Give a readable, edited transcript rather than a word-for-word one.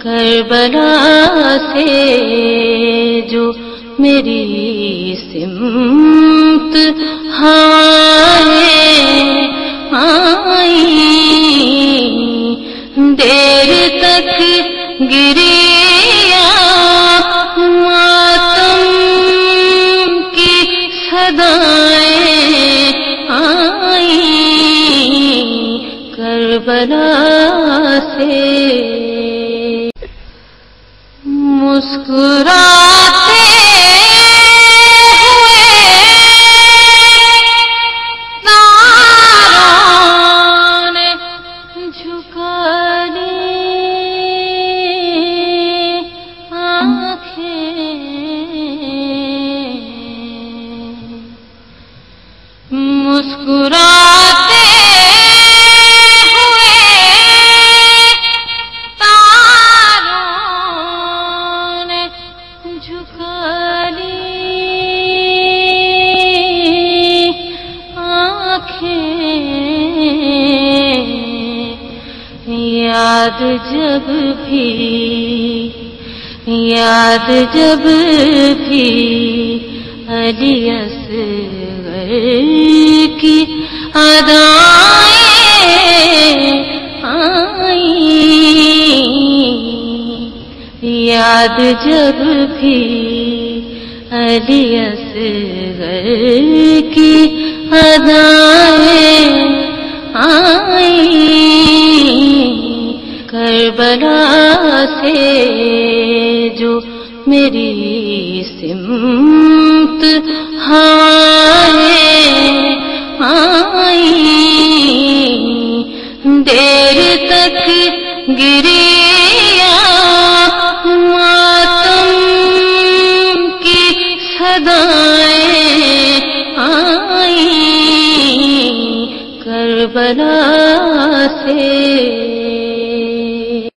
کربلا سے جو میری سمت ہوائیں آئیں، دیر تک گری ماتم کی صدائیں آئیں کربلا سے، مسکراتے ہوئے تاروں نے جھکا لی آنکھیں، مسکراتے ہوئے تاروں نے جھکا لی آنکھیں، یاد جب بھی علی اصغر کی ادائیں آئیں، یاد جب بھی علی اصغر کی ادائیں آئیں کربلا سے جو میری سمت ہوائیں آئیں، دیر تک گری ماتم کی صدائیں آئیں کربلا سے۔